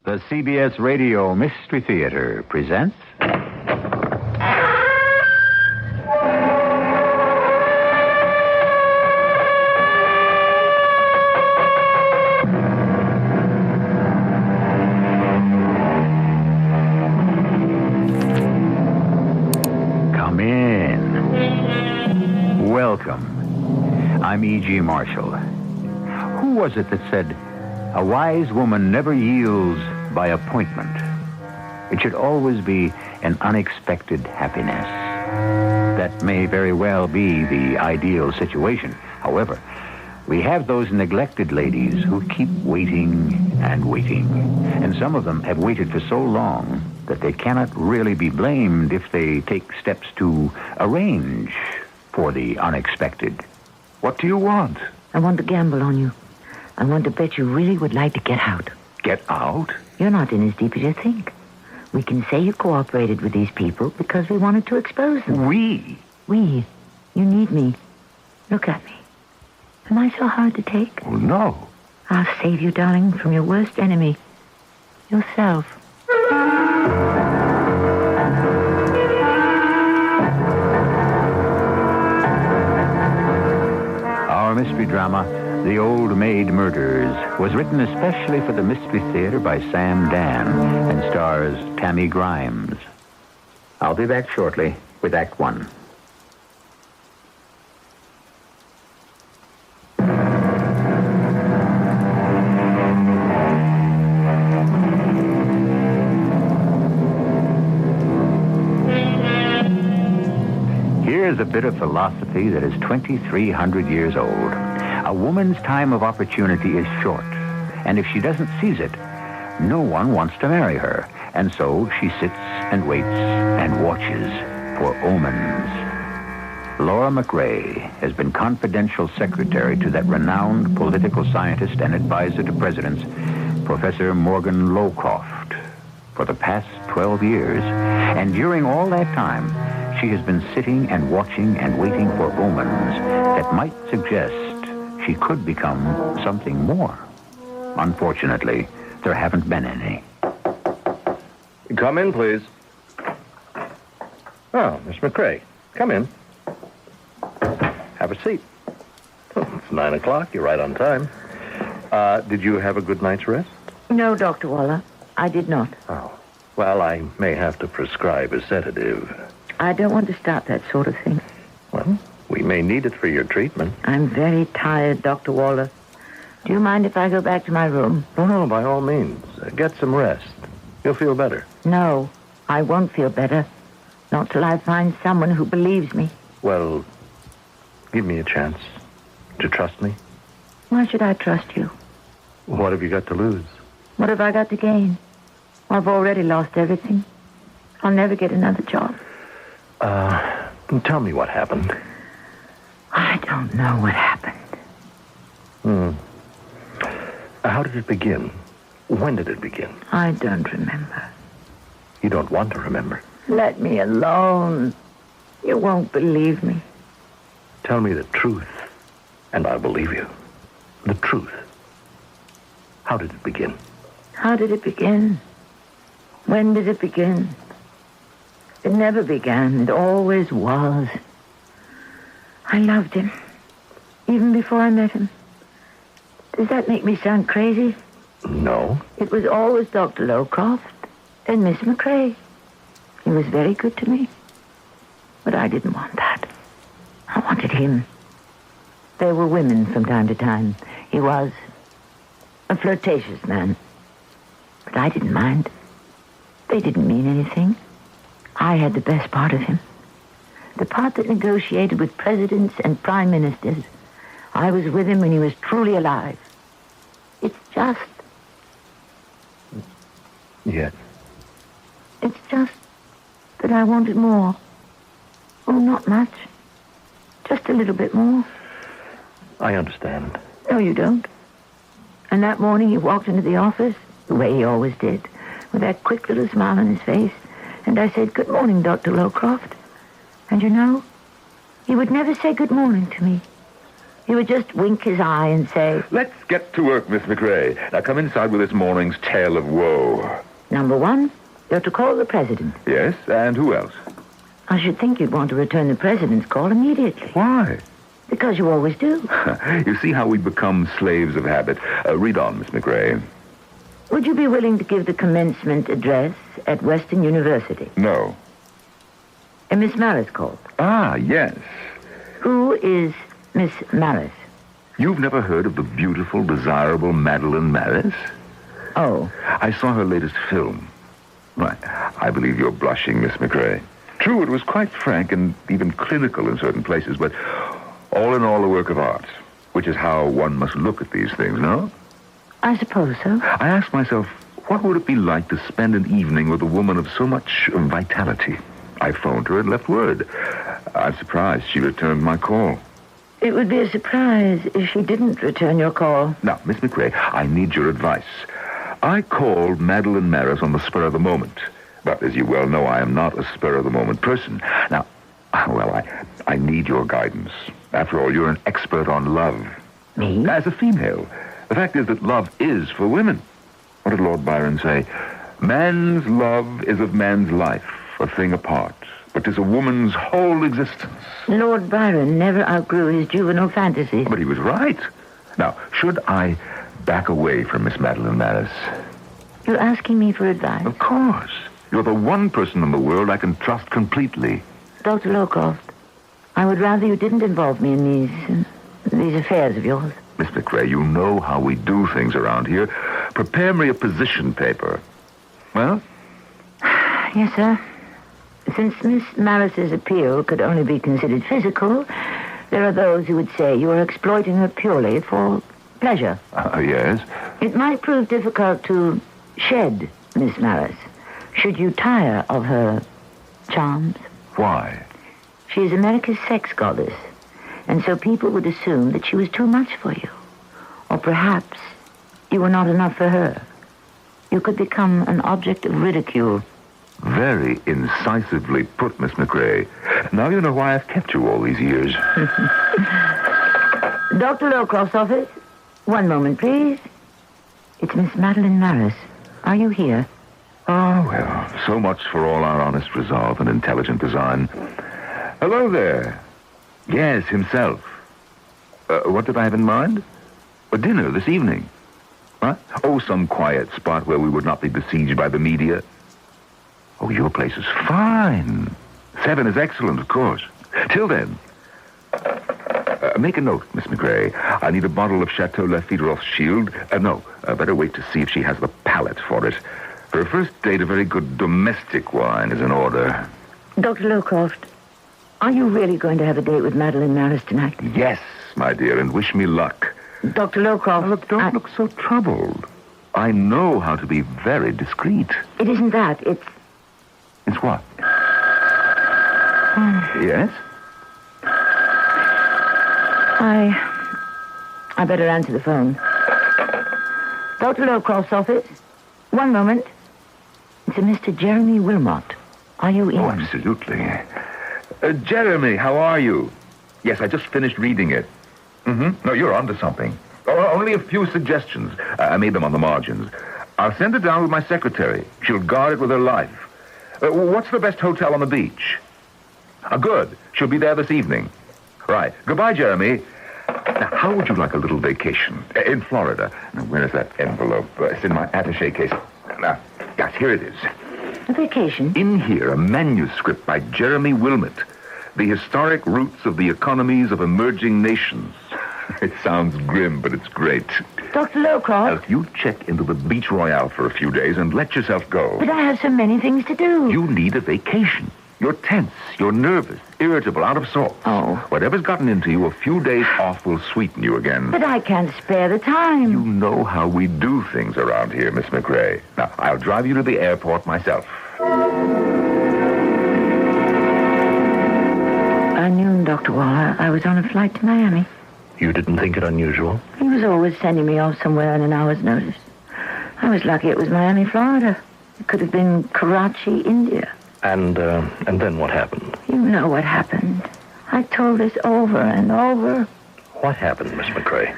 The CBS Radio Mystery Theater presents... Come in. Welcome. I'm E.G. Marshal. Who was it that said, "A wise woman never yields by appointment. It should always be an unexpected happiness"? That may very well be the ideal situation. However, we have those neglected ladies who keep waiting and waiting. And some of them have waited for so long that they cannot really be blamed if they take steps to arrange for the unexpected. What do you want? I want to gamble on you. I want to bet you really would like to get out. Get out? You're not in as deep as you think. We can say you cooperated with these people because we wanted to expose them. We? We. You need me. Look at me. Am I so hard to take? Oh, no. I'll save you, darling, from your worst enemy. Yourself. Our mystery drama, The Old Maid Murders, was written especially for the Mystery Theater by Sam Dan and stars Tammy Grimes. I'll be back shortly with Act One. Here's a bit of philosophy that is 2,300 years old. A woman's time of opportunity is short, and if she doesn't seize it, no one wants to marry her, and so she sits and waits and watches for omens. Laura McRae has been confidential secretary to that renowned political scientist and advisor to presidents, Professor Morgan Lowcroft, for the past 12 years, and during all that time, she has been sitting and watching and waiting for omens that might suggest she could become something more. Unfortunately, there haven't been any. Come in, please. Oh, Miss McRae, come in. Have a seat. Oh, it's 9 o'clock. You're right on time. Did you have a good night's rest? No, Dr. Waller, I did not. Oh, well, I may have to prescribe a sedative. I don't want to start that sort of thing. Well, we may need it for your treatment. I'm very tired, Dr. Waller. Do you mind if I go back to my room? No, by all means. Get some rest. You'll feel better. No, I won't feel better. Not till I find someone who believes me. Well, give me a chance to trust me. Why should I trust you? What have you got to lose? What have I got to gain? I've already lost everything. I'll never get another job. Tell me what happened. I don't know what happened. How did it begin? When did it begin? I don't remember. You don't want to remember. Let me alone. You won't believe me. Tell me the truth, and I'll believe you. The truth. How did it begin? How did it begin? When did it begin? It never began. It always was. I loved him, even before I met him. Does that make me sound crazy? No. It was always Dr. Lowcroft and Miss McRae. He was very good to me. But I didn't want that. I wanted him. There were women from time to time. He was a flirtatious man. But I didn't mind. They didn't mean anything. I had the best part of him. The part that negotiated with presidents and prime ministers. I was with him when he was truly alive. It's just... Yes. It's just that I wanted more. Oh, not much. Just a little bit more. I understand. No, you don't. And that morning he walked into the office, the way he always did, with that quick little smile on his face. And I said, "Good morning, Dr. Lowcroft." And you know, he would never say good morning to me. He would just wink his eye and say, Let's get to work, Miss McRae. Now come inside with this morning's tale of woe. Number one, you're to call the president. Yes, and who else? I should think you'd want to return the president's call immediately. Why? Because you always do. You see how we become slaves of habit. Read on, Miss McRae. Would you be willing to give the commencement address at Western University? No. Miss Maris called. Ah, yes. Who is Miss Maris? You've never heard of the beautiful, desirable Madeline Maris? Oh. I saw her latest film. Right. I believe you're blushing, Miss McRae. True, it was quite frank and even clinical in certain places, but all in all a work of art, which is how one must look at these things, no? I suppose so. I asked myself, what would it be like to spend an evening with a woman of so much vitality? I phoned her and left word. I'm surprised she returned my call. It would be a surprise if she didn't return your call. Now, Miss McRae, I need your advice. I called Madeline Maris on the spur of the moment. But as you well know, I am not a spur-of-the-moment person. Now, well, I need your guidance. After all, you're an expert on love. Me? As a female. The fact is that love is for women. What did Lord Byron say? Man's love is of man's life, a thing apart. But 'tis a woman's whole existence. Lord Byron never outgrew his juvenile fantasies. But he was right. Now, should I back away from Miss Madeline Maris? You're asking me for advice? Of course. You're the one person in the world I can trust completely. Dr. Lowcroft, I would rather you didn't involve me in these affairs of yours. Miss McRae, you know how we do things around here. Prepare me a position paper. Well? Yes, sir. Since Miss Maris's appeal could only be considered physical, there are those who would say you are exploiting her purely for pleasure. Yes? It might prove difficult to shed Miss Maris, should you tire of her charms. Why? She is America's sex goddess, and so people would assume that she was too much for you. Or perhaps you were not enough for her. You could become an object of ridicule. Very incisively put, Miss McRae. Now you know why I've kept you all these years. Dr. Lowcroft's office? One moment, please. It's Miss Madeline Maris. Are you here? Oh, well, so much for all our honest resolve and intelligent design. Hello there. Yes, himself. What did I have in mind? A dinner this evening. What? Oh, some quiet spot where we would not be besieged by the media. Oh, your place is fine. 7 is excellent, of course. Till then. Make a note, Miss McRae. I need a bottle of Chateau Lafite Rothschild. Better wait to see if she has the palate for it. For a first date, a very good domestic wine is in order. Dr. Lowcroft, are you really going to have a date with Madeline Maris tonight? Yes, my dear, and wish me luck. Dr. Lowcroft... Look, don't look so troubled. I know how to be very discreet. It isn't that. It's what? Yes? I better answer the phone. Dr. Lowcroft's office? One moment. It's a Mr. Jeremy Wilmot. Are you in? Oh, absolutely. Jeremy, how are you? Yes, I just finished reading it. Mm-hmm. No, you're onto something. Only a few suggestions. I made them on the margins. I'll send it down with my secretary. She'll guard it with her life. What's the best hotel on the beach? Good. She'll be there this evening. Right. Goodbye, Jeremy. Now, how would you like a little vacation? In Florida. Now, where is that envelope? It's in my attaché case. Now, yes, here it is. A vacation? In here, a manuscript by Jeremy Wilmot. The Historic Roots of the Economies of Emerging Nations. It sounds grim, but it's great. Dr. Lowcroft? Now, you check into the Beach Royale for a few days and let yourself go. But I have so many things to do. You need a vacation. You're tense, you're nervous, irritable, out of sorts. Oh. Whatever's gotten into you, a few days off will sweeten you again. But I can't spare the time. You know how we do things around here, Miss McRae. Now, I'll drive you to the airport myself. By noon, Dr. Waller, I was on a flight to Miami. You didn't think it unusual? He was always sending me off somewhere on an hour's notice. I was lucky it was Miami, Florida. It could have been Karachi, India. And then what happened? You know what happened. I told this over and over. What happened, Miss McCrae?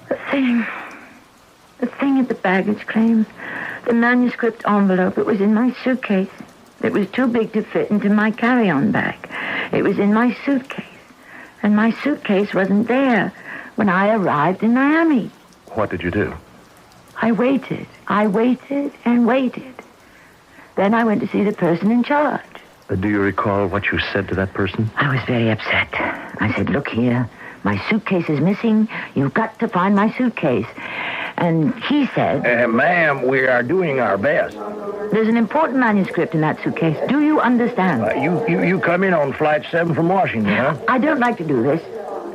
The thing at the baggage claim. The manuscript envelope. It was in my suitcase. It was too big to fit into my carry-on bag. It was in my suitcase. And my suitcase wasn't there when I arrived in Miami. What did you do? I waited and waited. Then I went to see the person in charge. Do you recall what you said to that person? I was very upset. I said, look here, my suitcase is missing. You've got to find my suitcase. And he said... Ma'am, we are doing our best. There's an important manuscript in that suitcase. Do you understand? You come in on Flight 7 from Washington, huh? I don't like to do this.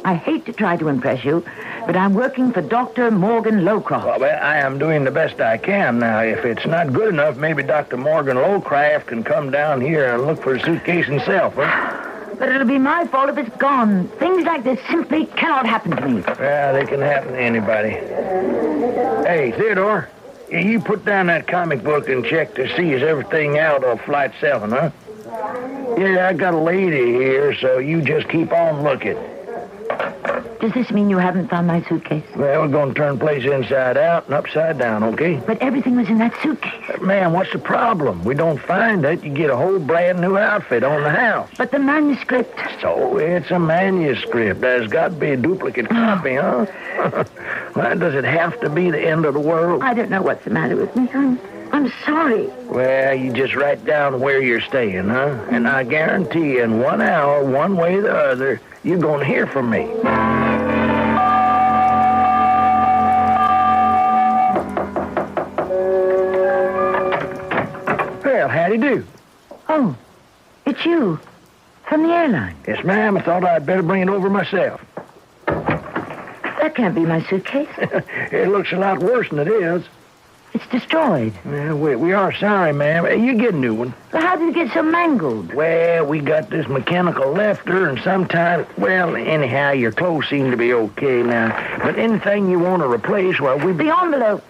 I hate to try to impress you, but I'm working for Dr. Morgan Lowcroft. Well, I am doing the best I can. Now, if it's not good enough, maybe Dr. Morgan Lowcroft can come down here and look for a suitcase himself, huh? But it'll be my fault if it's gone. Things like this simply cannot happen to me. Well, they can happen to anybody. Hey, Theodore, you put down that comic book and check to see is everything out of Flight 7, huh? Yeah, I got a lady here, so you just keep on looking. Does this mean you haven't found my suitcase? Well, we're going to turn the place inside out and upside down, okay? But everything was in that suitcase. Man, what's the problem? We don't find it. You get a whole brand new outfit on the house. But the manuscript... So it's a manuscript. There's got to be a duplicate copy, huh? Well, does it have to be the end of the world? I don't know what's the matter with me. I'm sorry. Well, you just write down where you're staying, huh? And I guarantee in 1 hour, one way or the other, you're going to hear from me. Well, howdy do. Oh, it's you. From the airline. Yes, ma'am. I thought I'd better bring it over myself. That can't be my suitcase. It looks a lot worse than it is. It's destroyed. Well, we are sorry, ma'am. You get a new one. Well, how did it get so mangled? Well, we got this mechanical lifter, and sometimes, well, anyhow, your clothes seem to be okay now. But anything you want to replace, well, The envelope.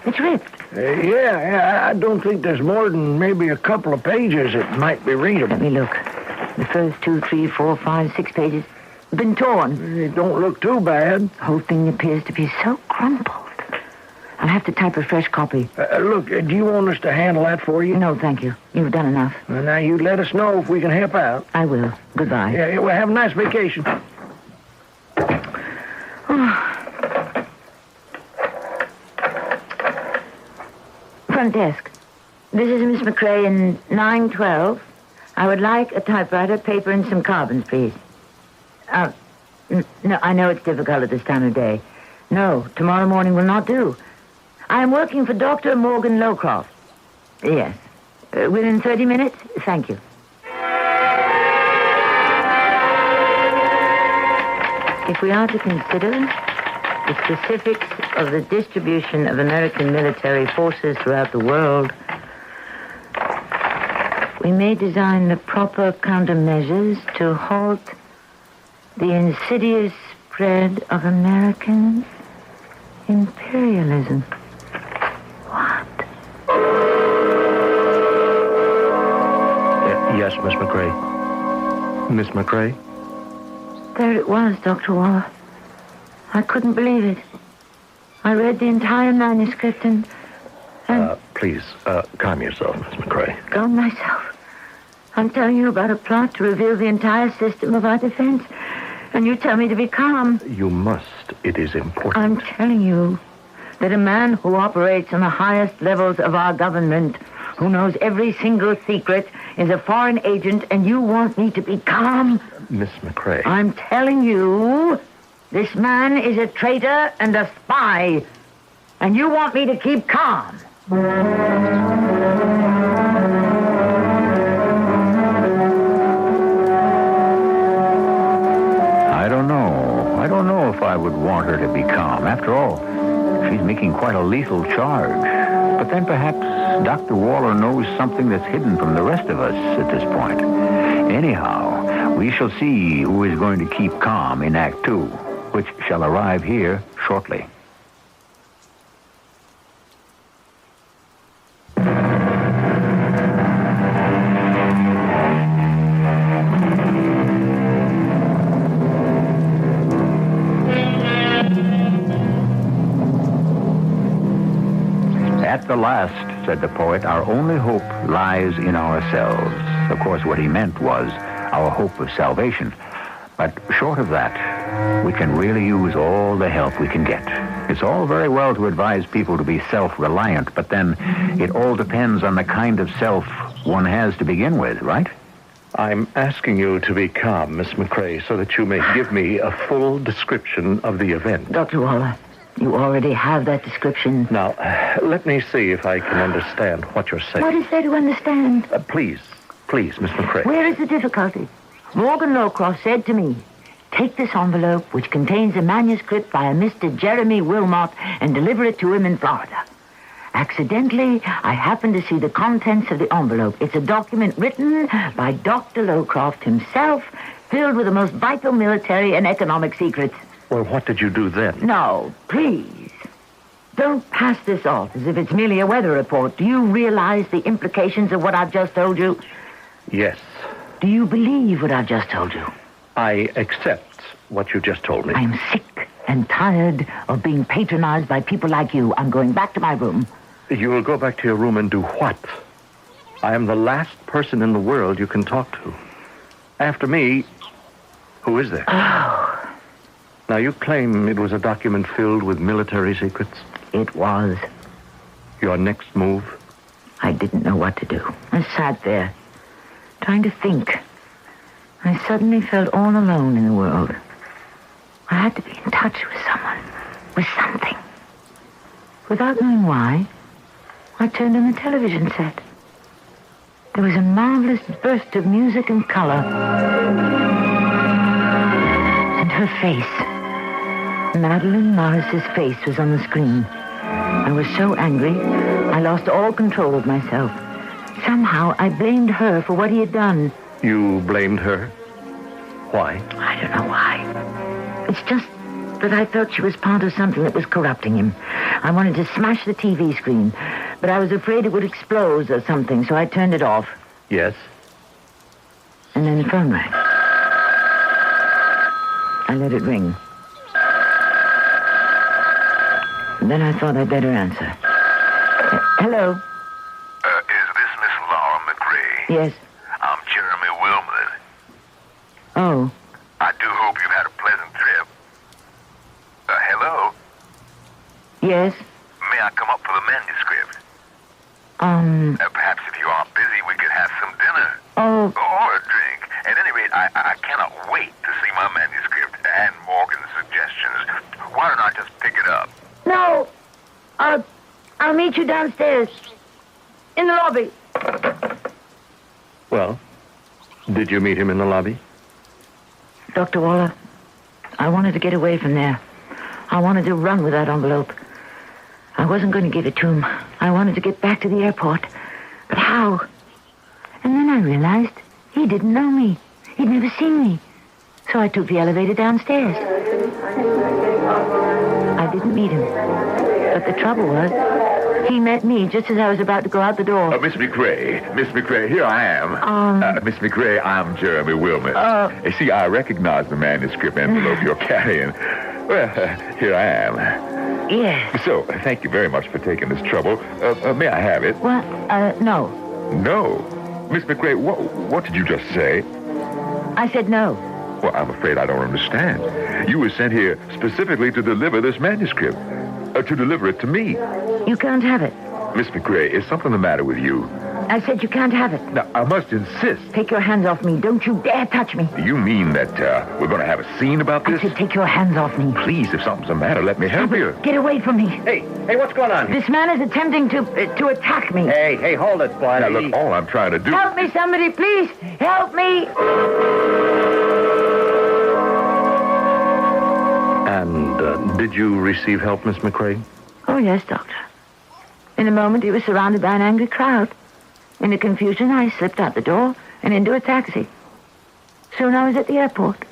It's ripped. Yeah, I don't think there's more than maybe a couple of pages that might be readable. Let me look. The first 2, 3, 4, 5, 6 pages have been torn. It don't look too bad. The whole thing appears to be so crumpled. I'll have to type a fresh copy. Look, do you want us to handle that for you? No, thank you. You've done enough. Well, now, you let us know if we can help out. I will. Goodbye. Yeah, well, have a nice vacation. Front desk. This is Miss McCrae in 912. I would like a typewriter, paper, and some carbons, please. No, I know it's difficult at this time of day. No, tomorrow morning will not do. I am working for Dr. Morgan Lowcroft. Yes. Within 30 minutes? Thank you. If we are to consider the specifics of the distribution of American military forces throughout the world, we may design the proper countermeasures to halt the insidious spread of American imperialism. What? Yes, Miss McCrae. Miss McCrae? There it was, Dr. Waller. I couldn't believe it. I read the entire manuscript and Please, calm yourself, Miss McCrae. calmed myself. I'm telling you about a plot to reveal the entire system of our defense, and you tell me to be calm. You must. It is important. I'm telling you that a man who operates on the highest levels of our government, who knows every single secret, is a foreign agent, and you want me to be calm? Miss McCrae. I'm telling you, this man is a traitor and a spy, and you want me to keep calm. I don't know if I would want her to be calm. After all, she's making quite a lethal charge. But then perhaps Dr. Waller knows something that's hidden from the rest of us at this point. Anyhow, we shall see who is going to keep calm in Act 2, which shall arrive here shortly. the last, said the poet. Our only hope lies in ourselves. Of course, what he meant was our hope of salvation. But short of that, we can really use all the help we can get. It's all very well to advise people to be self-reliant, but then it all depends on the kind of self one has to begin with, right? I'm asking you to be calm, Miss McCrae, so that you may give me a full description of the event. Dr. Waller, you already have that description. Now, let me see if I can understand what you're saying. What is there to understand? Please, Miss McCrae. Where is the difficulty? Morgan Lowcroft said to me, take this envelope, which contains a manuscript by a Mr. Jeremy Wilmot, and deliver it to him in Florida. Accidentally, I happened to see the contents of the envelope. It's a document written by Dr. Lowcroft himself, filled with the most vital military and economic secrets. Well, what did you do then? No, please. Don't pass this off as if it's merely a weather report. Do you realize the implications of what I've just told you? Yes. Do you believe what I've just told you? I accept what you just told me. I'm sick and tired of being patronized by people like you. I'm going back to my room. You will go back to your room and do what? I am the last person in the world you can talk to. After me, who is there? Oh. Now, you claim it was a document filled with military secrets? It was. Your next move? I didn't know what to do. I sat there, trying to think. I suddenly felt all alone in the world. I had to be in touch with someone, with something. Without knowing why, I turned on the television set. There was a marvelous burst of music and color. And her face, Madeline Morris's face, was on the screen. I was so angry, I lost all control of myself. Somehow, I blamed her for what he had done. You blamed her? Why? I don't know why. It's just that I felt she was part of something that was corrupting him. I wanted to smash the TV screen, but I was afraid it would explode or something, so I turned it off. Yes? And then the phone rang. I let it ring. And then I thought I'd better answer. Hello? Is this Miss Laura McCrae? Yes. I'm Jeremy Wilmot. Oh. I do hope you've had a pleasant trip. Hello? Yes? May I come up for the manuscript? Perhaps if you aren't busy, we could have some dinner. Oh. Or a drink. At any rate, I cannot wait to see my manuscript and Morgan's suggestions. Why don't I just pick it up? No. I'll meet you downstairs. In the lobby. Well, did you meet him in the lobby? Dr. Waller, I wanted to get away from there. I wanted to run with that envelope. I wasn't going to give it to him. I wanted to get back to the airport. But how? And then I realized he didn't know me. He'd never seen me. So I took the elevator downstairs. I didn't meet him. But the trouble was, he met me just as I was about to go out the door. Miss McCrae, here I am. Miss McCrae, I'm Jeremy Wilmot. You see, I recognize the manuscript envelope you're carrying. Well, here I am. Yes. So, thank you very much for taking this trouble. May I have it? Well, no. No? Miss McCrae, what did you just say? I said no. Well, I'm afraid I don't understand. You were sent here specifically to deliver this manuscript. To deliver it to me. You can't have it. Miss McCrae, is something the matter with you? I said you can't have it. Now, I must insist. Take your hands off me. Don't you dare touch me. Do you mean that we're going to have a scene about this? I said take your hands off me. Please, if something's the matter, let me help you. Get away from me. Hey, what's going on here? This man is attempting to attack me. Hey, hold it, buddy. Now, look, all I'm trying to do... Help me, somebody, please. Help me. And did you receive help, Miss McCrae? Oh, yes, Doctor. In a moment, he was surrounded by an angry crowd. In the confusion, I slipped out the door and into a taxi. Soon I was at the airport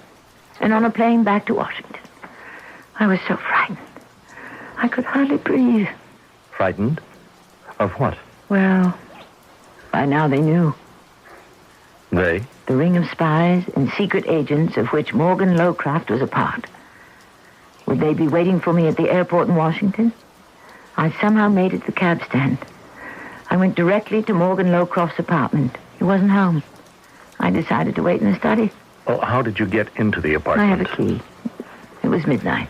and on a plane back to Washington. I was so frightened. I could hardly breathe. Frightened? Of what? Well, by now they knew. They? The ring of spies and secret agents of which Morgan Lowcroft was a part. Would they be waiting for me at the airport in Washington? I somehow made it to the cab stand. I went directly to Morgan Lowcroft's apartment. He wasn't home. I decided to wait in the study. Well, how did you get into the apartment? I have a key. It was midnight.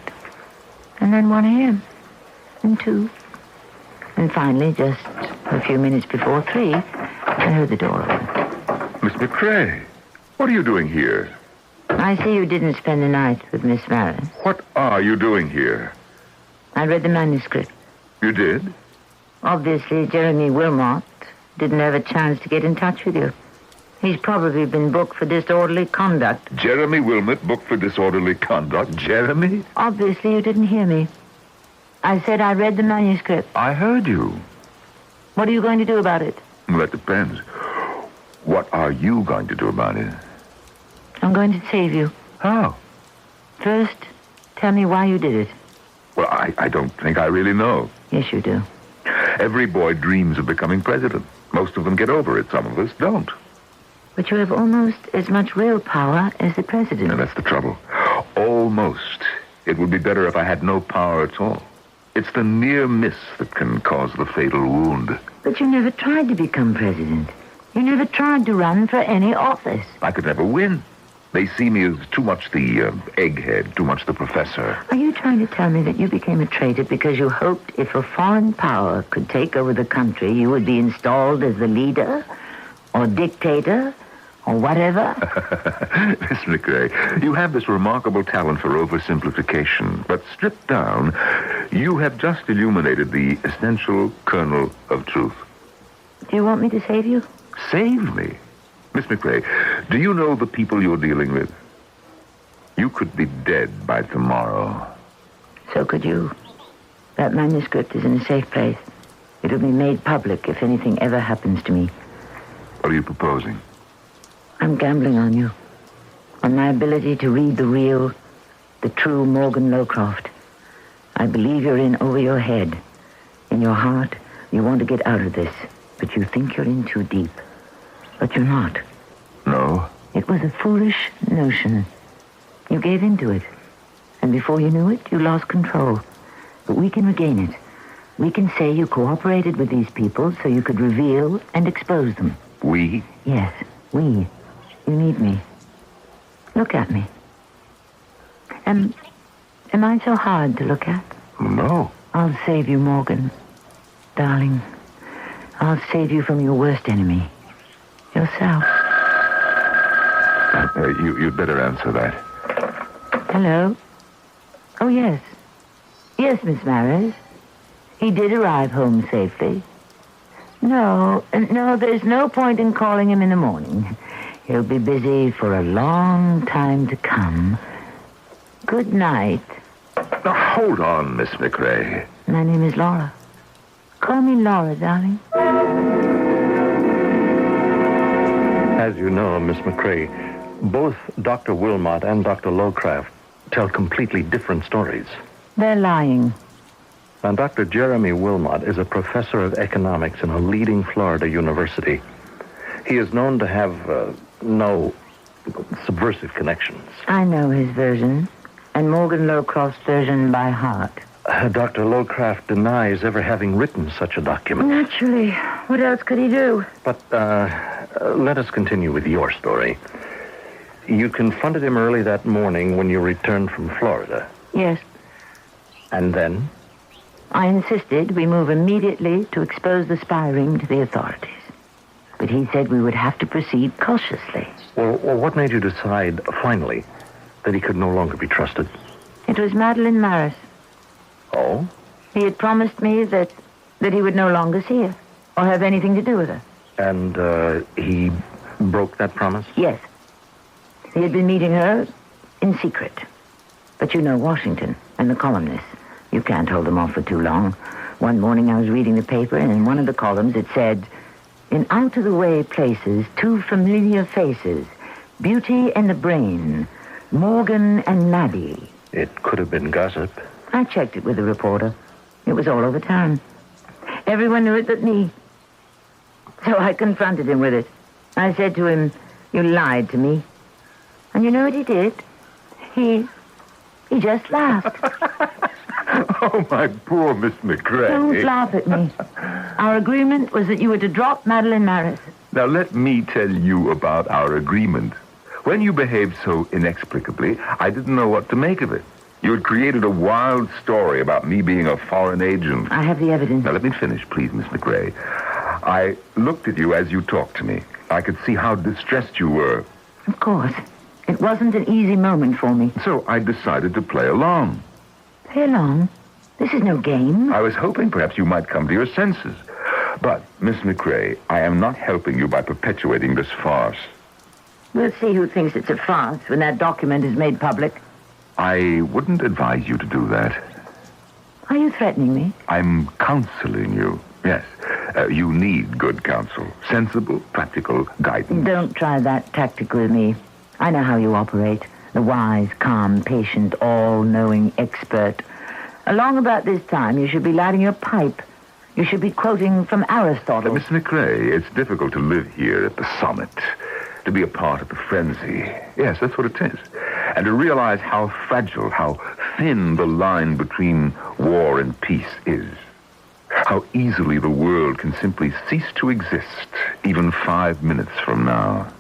And then 1 a.m. And 2. And finally, just a few minutes before 3, I heard the door open. Miss McCrae, what are you doing here? I see you didn't spend the night with Miss Marin. What are you doing here? I read the manuscript. You did? Obviously, Jeremy Wilmot didn't have a chance to get in touch with you. He's probably been booked for disorderly conduct. Jeremy Wilmot booked for disorderly conduct? Jeremy? Obviously, you didn't hear me. I said I read the manuscript. I heard you. What are you going to do about it? Well, that depends. What are you going to do about it? I'm going to save you. How? First, tell me why you did it. Well, I don't think I really know. Yes, you do. Every boy dreams of becoming president. Most of them get over it. Some of us don't. But you have almost as much real power as the president. And that's the trouble. Almost. It would be better if I had no power at all. It's the near miss that can cause the fatal wound. But you never tried to become president. You never tried to run for any office. I could never win. They see me as too much the egghead, too much the professor. Are you trying to tell me that you became a traitor because you hoped if a foreign power could take over the country, you would be installed as the leader or dictator or whatever? Miss McCrae, you have this remarkable talent for oversimplification, but stripped down, you have just illuminated the essential kernel of truth. Do you want me to save you? Save me? Miss McCrae, do you know the people you're dealing with? You could be dead by tomorrow. So could you. That manuscript is in a safe place. It'll be made public if anything ever happens to me. What are you proposing? I'm gambling on you. On my ability to read the real, the true Morgan Lowcroft. I believe you're in over your head. In your heart, you want to get out of this, but you think you're in too deep. But you're not. No? It was a foolish notion. You gave into it. And before you knew it, you lost control. But we can regain it. We can say you cooperated with these people so you could reveal and expose them. We? Yes, we. You need me. Look at me. Am I so hard to look at? No. I'll save you, Morgan. Darling, I'll save you from your worst enemy. Yourself. You'd better answer that. Hello? Oh, yes. Yes, Miss Maris. He did arrive home safely. No, there's no point in calling him in the morning. He'll be busy for a long time to come. Good night. Now, hold on, Miss McCrae. My name is Laura. Call me Laura, darling. As you know, Miss McCrae, both Dr. Wilmot and Dr. Lowcroft tell completely different stories. They're lying. Now, Dr. Jeremy Wilmot is a professor of economics in a leading Florida university. He is known to have no subversive connections. I know his version, and Morgan Lowcroft's version by heart. Dr. Lowcroft denies ever having written such a document. Naturally. What else could he do? But let us continue with your story. You confronted him early that morning when you returned from Florida. Yes. And then? I insisted we move immediately to expose the spy ring to the authorities. But he said we would have to proceed cautiously. Well, what made you decide, finally, that he could no longer be trusted? It was Madeline Maris. Oh? He had promised me that he would no longer see her or have anything to do with her. And he broke that promise? Yes. He had been meeting her in secret. But you know Washington and the columnists. You can't hold them off for too long. One morning I was reading the paper, and in one of the columns it said, "In out-of-the-way places, 2 familiar faces, Beauty and the Brain, Morgan and Maddie." It could have been gossip. I checked it with the reporter. It was all over town. Everyone knew it but me. So I confronted him with it. I said to him, "You lied to me." And you know what he did? He just laughed. Oh, my poor Miss McCrae. Don't laugh at me. Our agreement was that you were to drop Madeline Maris. Now, let me tell you about our agreement. When you behaved so inexplicably, I didn't know what to make of it. You had created a wild story about me being a foreign agent. I have the evidence. Now, let me finish, please, Miss McCrae. I looked at you as you talked to me. I could see how distressed you were. Of course. It wasn't an easy moment for me. So I decided to play along. Play along? This is no game. I was hoping perhaps you might come to your senses. But, Miss McCrae, I am not helping you by perpetuating this farce. We'll see who thinks it's a farce when that document is made public. I wouldn't advise you to do that. Are you threatening me? I'm counseling you. Yes. You need good counsel. Sensible, practical guidance. Don't try that tactic with me. I know how you operate. The wise, calm, patient, all-knowing expert. Along about this time, you should be lighting your pipe. You should be quoting from Aristotle. Miss McCrae, it's difficult to live here at the summit, to be a part of the frenzy. Yes, that's what it is. And to realize how fragile, how thin the line between war and peace is. How easily the world can simply cease to exist, even 5 minutes from now.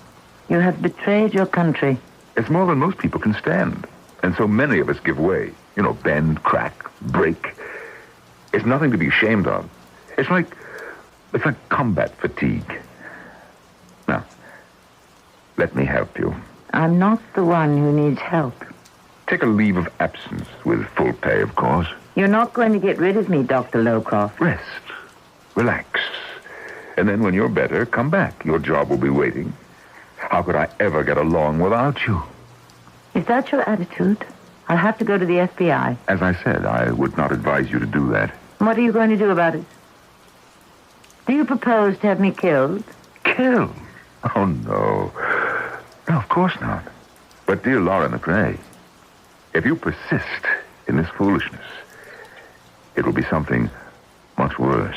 You have betrayed your country. It's more than most people can stand. And so many of us give way. You know, bend, crack, break. It's nothing to be ashamed of. It's like combat fatigue. Now, let me help you. I'm not the one who needs help. Take a leave of absence with full pay, of course. You're not going to get rid of me, Dr. Lowcroft. Rest. Relax. And then when you're better, come back. Your job will be waiting. How could I ever get along without you? If that's your attitude, I'll have to go to the FBI. As I said, I would not advise you to do that. What are you going to do about it? Do you propose to have me killed? Killed? Oh, no. No, of course not. But, dear Laura McCrae, if you persist in this foolishness, it will be something much worse.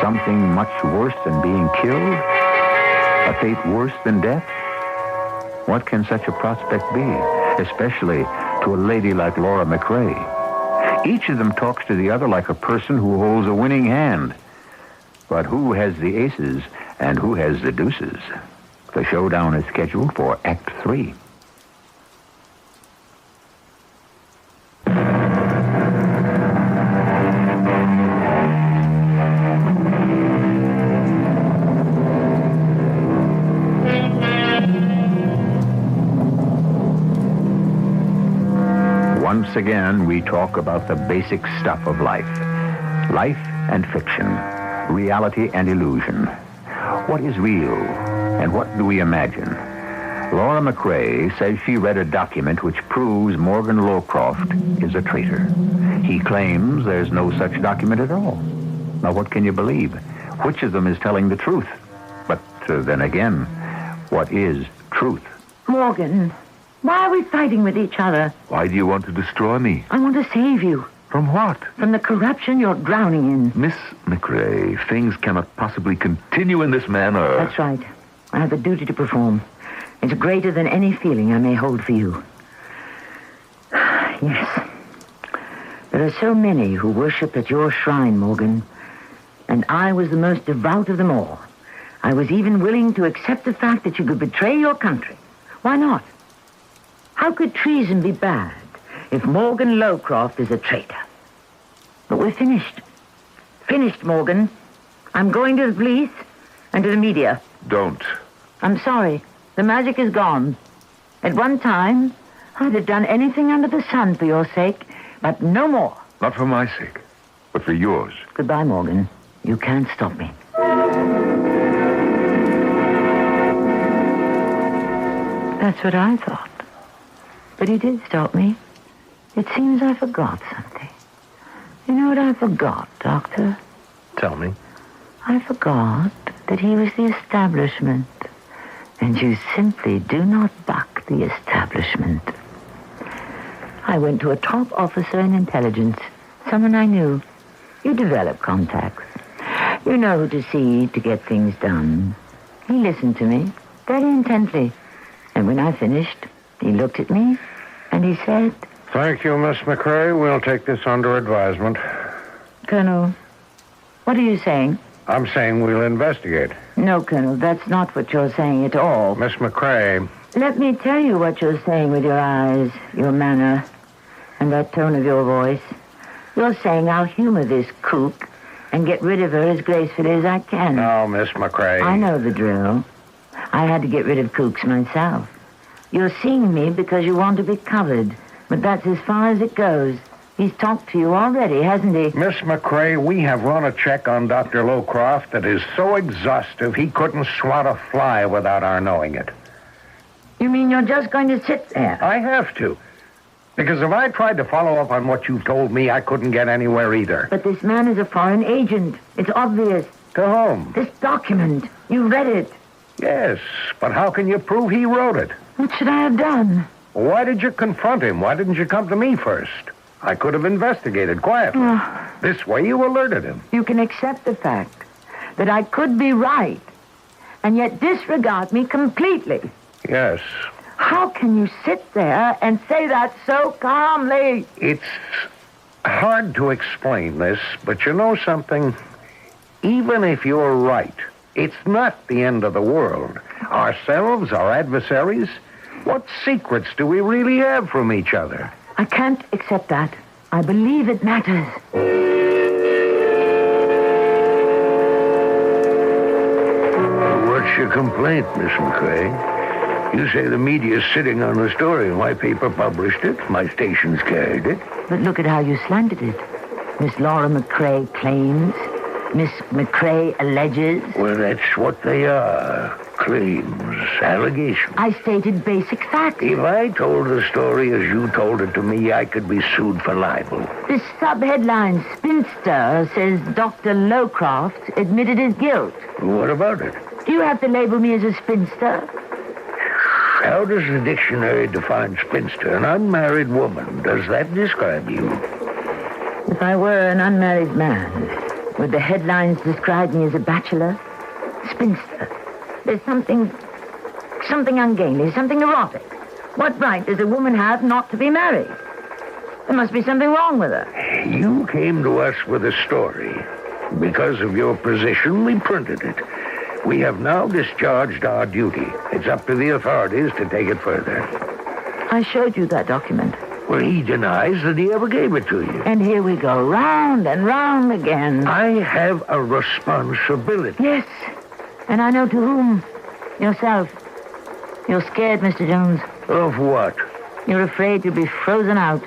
Something much worse than being killed? A fate worse than death? What can such a prospect be, especially to a lady like Laura McCrae? Each of them talks to the other like a person who holds a winning hand. But who has the aces and who has the deuces? The showdown is scheduled for Act 3. Once again, we talk about the basic stuff of life. Life and fiction. Reality and illusion. What is real and what do we imagine? Laura McCrae says she read a document which proves Morgan Lowcroft is a traitor. He claims there's no such document at all. Now, what can you believe? Which of them is telling the truth? But then again, what is truth? Morgan, why are we fighting with each other? Why do you want to destroy me? I want to save you. From what? From the corruption you're drowning in. Miss McCrae, things cannot possibly continue in this manner. That's right. I have a duty to perform. It's greater than any feeling I may hold for you. Yes. There are so many who worship at your shrine, Morgan. And I was the most devout of them all. I was even willing to accept the fact that you could betray your country. Why not? How could treason be bad if Morgan Lowcroft is a traitor? But we're finished. Finished, Morgan. I'm going to the police and to the media. Don't. I'm sorry. The magic is gone. At one time, I'd have done anything under the sun for your sake, but no more. Not for my sake, but for yours. Goodbye, Morgan. You can't stop me. That's what I thought. But he did stop me. It seems I forgot something. You know what I forgot, Doctor? Tell me. I forgot that he was the establishment. And you simply do not buck the establishment. I went to a top officer in intelligence, someone I knew. You develop contacts. You know who to see to get things done. He listened to me very intently. And when I finished, he looked at me and he said, Thank you, Miss McCrae. We'll take this under advisement. Colonel, what are you saying? I'm saying we'll investigate. No, Colonel, that's not what you're saying at all. Miss McCrae. Let me tell you what you're saying with your eyes, your manner, and that tone of your voice. You're saying I'll humor this kook and get rid of her as gracefully as I can. No, Miss McCrae. I know the drill. I had to get rid of kooks myself. You're seeing me because you want to be covered, but that's as far as it goes. He's talked to you already, hasn't he? Miss McCrae, we have run a check on Dr. Lowcroft that is so exhaustive he couldn't swat a fly without our knowing it. You mean you're just going to sit there? I have to. Because if I tried to follow up on what you've told me, I couldn't get anywhere either. But this man is a foreign agent. It's obvious. To whom? This document. You read it. Yes, but how can you prove he wrote it? What should I have done? Why did you confront him? Why didn't you come to me first? I could have investigated quietly. This way you alerted him. You can accept the fact that I could be right and yet disregard me completely. Yes. How can you sit there and say that so calmly? It's hard to explain this, but you know something? Even if you're right, it's not the end of the world. Ourselves, our adversaries, what secrets do we really have from each other? I can't accept that. I believe it matters. What's your complaint, Miss McCrae? You say the media's sitting on the story. My paper published it. My station's carried it. But look at how you slanted it. Miss Laura McCrae claims. Miss McCrae alleges. Well, that's what they are. Claims. Allegations. I stated basic facts. If I told the story as you told it to me, I could be sued for libel. This sub-headline, Spinster, says Dr. Lowcroft admitted his guilt. What about it? Do you have to label me as a spinster? How does the dictionary define spinster? An unmarried woman. Does that describe you? If I were an unmarried man, would the headlines describe me as a bachelor? Spinster. There's something ungainly, something erotic. What right does a woman have not to be married? There must be something wrong with her. You came to us with a story. Because of your position, we printed it. We have now discharged our duty. It's up to the authorities to take it further. I showed you that document. Well, he denies that he ever gave it to you. And here we go, round and round again. I have a responsibility. Yes, and I know to whom. Yourself. You're scared, Mr. Jones. Of what? You're afraid you'll be frozen out.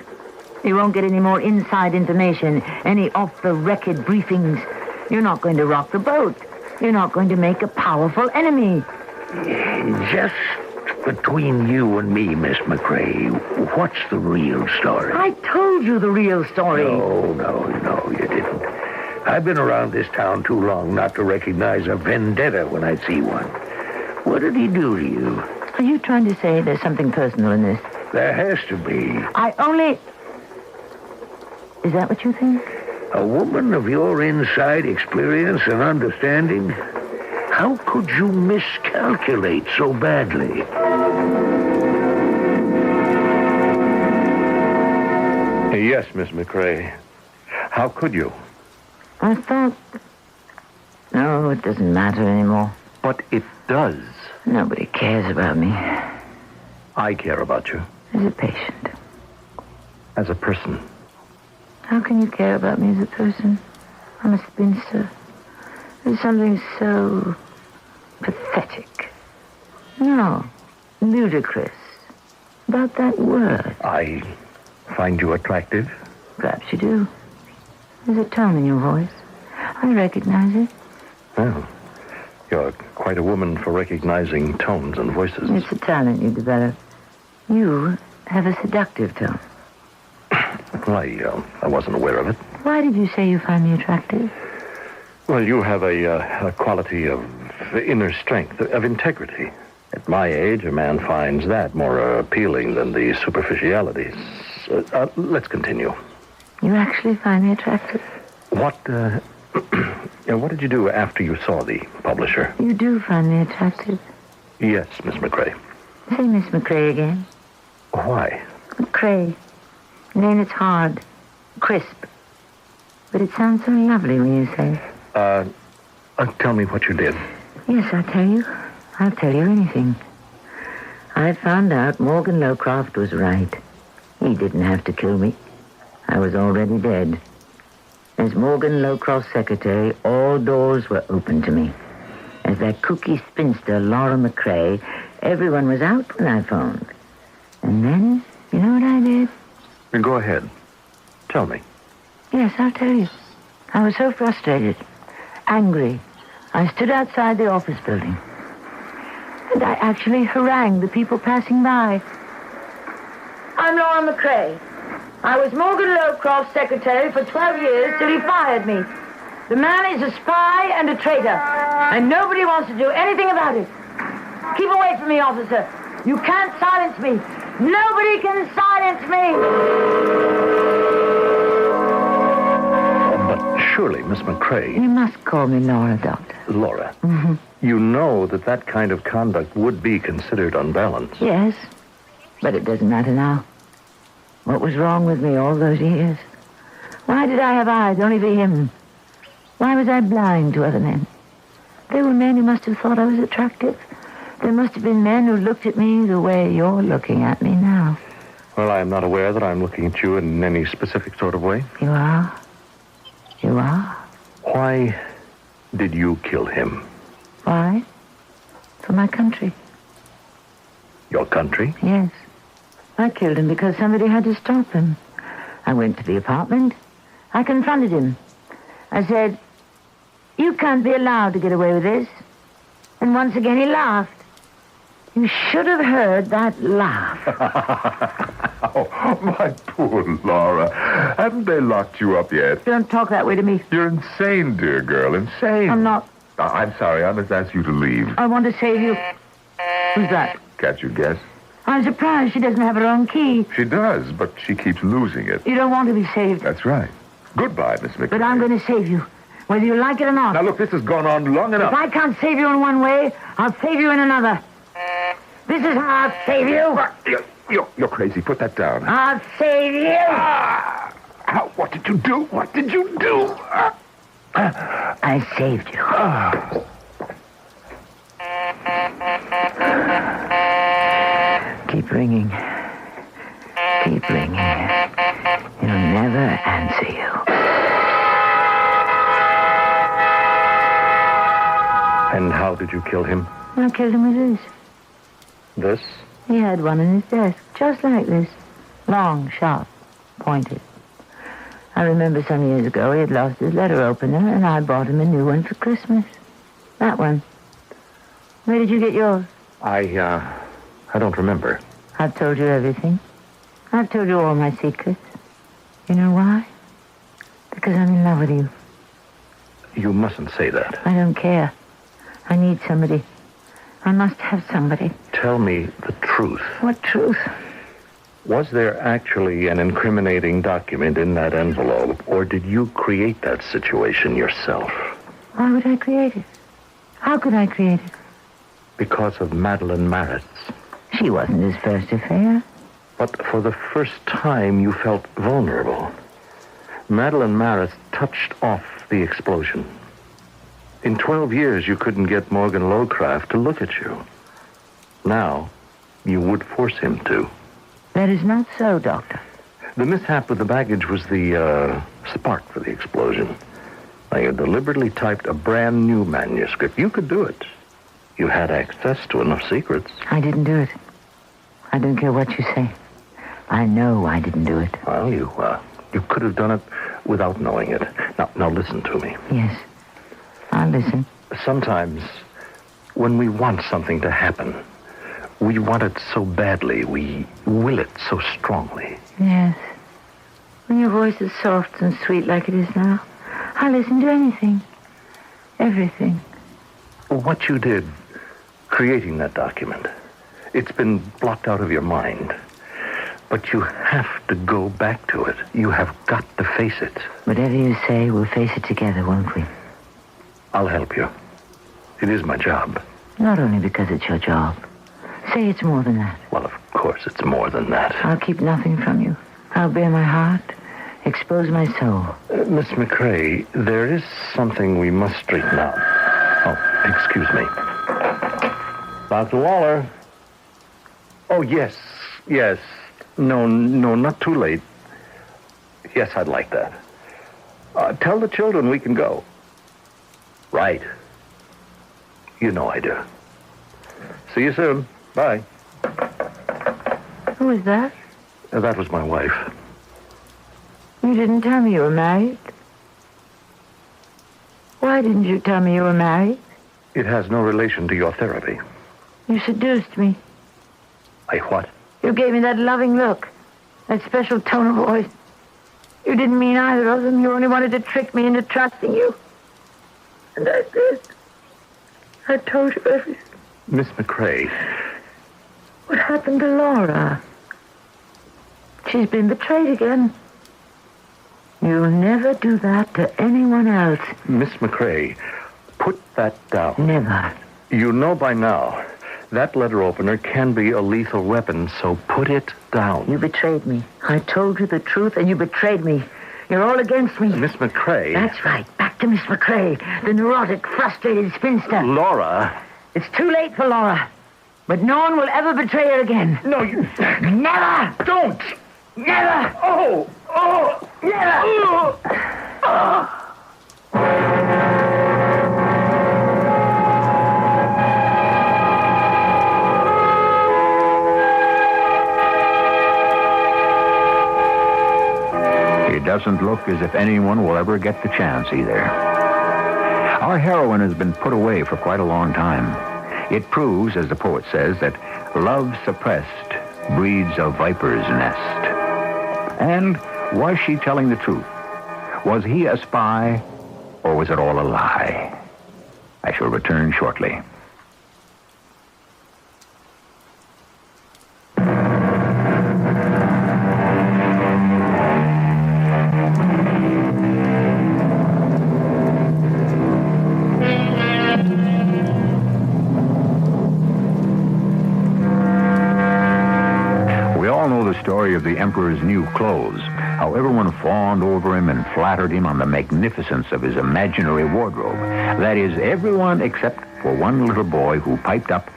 You won't get any more inside information, any off-the-record briefings. You're not going to rock the boat. You're not going to make a powerful enemy. Just between you and me, Miss McCrae, what's the real story? I told you the real story. No, you didn't. I've been around this town too long not to recognize a vendetta when I see one. What did he do to you? Are you trying to say there's something personal in this? There has to be. Is that what you think? A woman of your inside experience and understanding? How could you miscalculate so badly? Yes, Miss McCrae. How could you? I thought... No, it doesn't matter anymore. But it does. Nobody cares about me. I care about you. As a patient. As a person. How can you care about me as a person? I'm a spinster. There's something so pathetic. No, ludicrous about that word. I find you attractive. Perhaps you do. There's a tone in your voice. I recognize it. Well, you're quite a woman for recognizing tones and voices. It's a talent you develop. You have a seductive tone. Well, I wasn't aware of it. Why did you say you find me attractive? Well, you have a quality of inner strength, of integrity. At my age, a man finds that more appealing than the superficialities. Let's continue. You actually find me attractive? What did you do after you saw the publisher? You do find me attractive. Yes, Miss McCrae. Say Miss McCrae again. Why? McCrae. Name it's hard. Crisp. But it sounds so lovely when you say it. Tell me what you did. Yes, I'll tell you. I'll tell you anything. I found out Morgan Lowcroft was right. He didn't have to kill me. I was already dead. As Morgan Lowcroft's secretary, all doors were open to me. As that kooky spinster, Laura McCrae, everyone was out when I phoned. And then, you know what I did? Then go ahead. Tell me. Yes, I'll tell you. I was so frustrated, angry. I stood outside the office building. And I actually harangued the people passing by. I'm Laura McCrae. I was Morgan Lowcroft's secretary for 12 years till he fired me. The man is a spy and a traitor, and nobody wants to do anything about it. Keep away from me, officer. You can't silence me. Nobody can silence me. But surely, Miss McCrae... You must call me Laura, Doctor. Laura. Mm-hmm. You know that kind of conduct would be considered unbalanced. Yes, but it doesn't matter now. What was wrong with me all those years? Why did I have eyes only for him? Why was I blind to other men? There were men who must have thought I was attractive. There must have been men who looked at me the way you're looking at me now. Well, I am not aware that I'm looking at you in any specific sort of way. You are. You are. Why did you kill him? Why? For my country. Your country? Yes. I killed him because somebody had to stop him. I went to the apartment. I confronted him. I said, you can't be allowed to get away with this. And once again he laughed. You should have heard that laugh. Oh, my poor Laura. Haven't they locked you up yet? Don't talk that way to me. You're insane, dear girl, insane. I'm not. I'm sorry, I must ask you to leave. I want to save you. Who's that? Can't you guess? I'm surprised she doesn't have her own key. She does, but she keeps losing it. You don't want to be saved. That's right. Goodbye, Miss McCrae. But I'm going to save you, whether you like it or not. Now, look, this has gone on long enough. If I can't save you in one way, I'll save you in another. This is how I'll save you. You're crazy. Put that down. I'll save you. What did you do? What did you do? I saved you. Keep ringing. Keep ringing. He'll never answer you. And how did you kill him? I killed him with this. This? He had one in his desk, just like this. Long, sharp, pointed. I remember some years ago he had lost his letter opener, and I bought him a new one for Christmas. That one. Where did you get yours? I don't remember. I've told you everything. I've told you all my secrets. You know why? Because I'm in love with you. You mustn't say that. I don't care. I need somebody. I must have somebody. Tell me the truth. What truth? Was there actually an incriminating document in that envelope, or did you create that situation yourself? Why would I create it? How could I create it? Because of Madeline Maritz. She wasn't his first affair. But for the first time, you felt vulnerable. Madeline Maritz touched off the explosion. In 12 years, you couldn't get Morgan Lowcroft to look at you. Now, you would force him to. That is not so, Doctor. The mishap with the baggage was the spark for the explosion. Now, you deliberately typed a brand new manuscript. You could do it. You had access to enough secrets. I didn't do it. I don't care what you say. I know I didn't do it. Well, you could have done it without knowing it. Now listen to me. Yes. I'll listen. Sometimes, when we want something to happen, we want it so badly, we will it so strongly. Yes. When your voice is soft and sweet like it is now, I'll listen to anything. Everything. What you did, creating that document, it's been blocked out of your mind. But you have to go back to it. You have got to face it. Whatever you say, we'll face it together, won't we? I'll help you. It is my job. Not only because it's your job. Say it's more than that. Well, of course it's more than that. I'll keep nothing from you. I'll bare my heart, expose my soul. Miss McCrae, there is something we must straighten out. Oh, excuse me. Dr. Waller. Oh, yes. No, not too late. Yes, I'd like that. Tell the children we can go. Right. You know I do. See you soon. Bye. Who is that? That was my wife. You didn't tell me you were married. Why didn't you tell me you were married? It has no relation to your therapy. You seduced me. I what? You gave me that loving look, that special tone of voice. You didn't mean either of them. You only wanted to trick me into trusting you. And I did. I told you everything. Miss McCrae. What happened to Laura? She's been betrayed again. You'll never do that to anyone else. Miss McCrae, put that down. Never. You know by now, that letter opener can be a lethal weapon, so put it down. You betrayed me. I told you the truth, and you betrayed me. You're all against me. Miss McCrae. That's right. Back to Miss McCrae, the neurotic, frustrated spinster. Laura. It's too late for Laura. But no one will ever betray her again. No, you... Never! Don't! Never! Oh! Never! It doesn't look as if anyone will ever get the chance either. Our heroine has been put away for quite a long time. It proves, as the poet says, that love suppressed breeds a viper's nest. And was she telling the truth? Was he a spy, or was it all a lie? I shall return shortly. Story of the Emperor's new clothes, how everyone fawned over him and flattered him on the magnificence of his imaginary wardrobe. That is, everyone except for one little boy who piped up,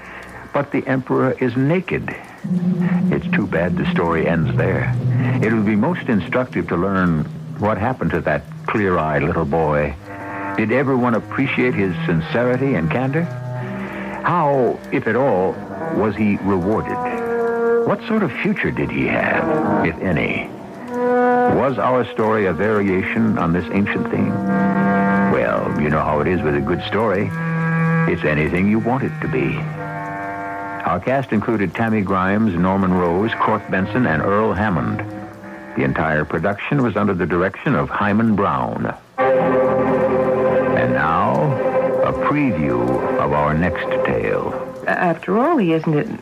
"But the Emperor is naked." It's too bad the story ends there. It would be most instructive to learn what happened to that clear-eyed little boy. Did everyone appreciate his sincerity and candor? How, if at all, was he rewarded? What sort of future did he have, if any? Was our story a variation on this ancient theme? Well, you know how it is with a good story. It's anything you want it to be. Our cast included Tammy Grimes, Norman Rose, Court Benson, and Earl Hammond. The entire production was under the direction of Hyman Brown. And now, a preview of our next tale. After all, he isn't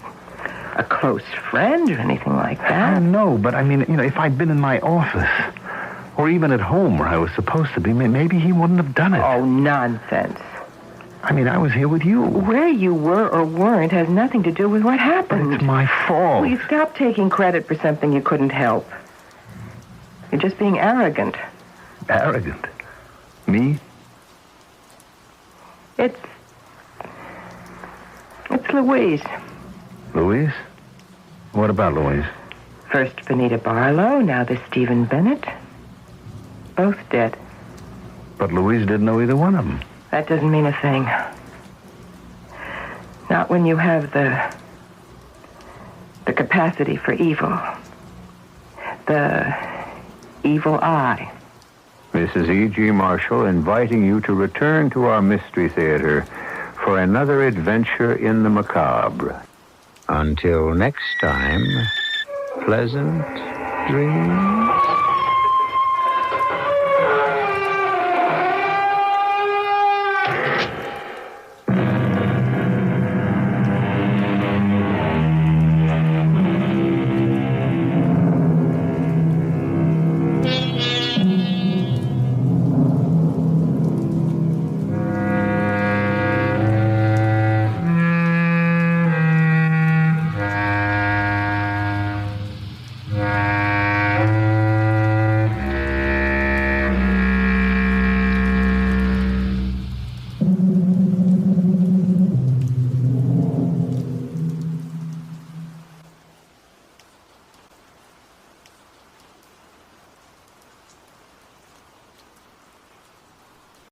a close friend or anything like that. No, but I mean, if I'd been in my office, or even at home where I was supposed to be, maybe he wouldn't have done it. Oh, nonsense. I mean, I was here with you. Where you were or weren't has nothing to do with what happened. It's my fault. Will you stop taking credit for something you couldn't help? You're just being arrogant. Arrogant? Me? It's Louise. Louise? What about Louise? First Benita Barlow, now this Stephen Bennett. Both dead. But Louise didn't know either one of them. That doesn't mean a thing. Not when you have the capacity for evil. The evil eye. This is E.G. Marshall inviting you to return to our Mystery Theater for another adventure in the macabre. Until next time, pleasant dreams.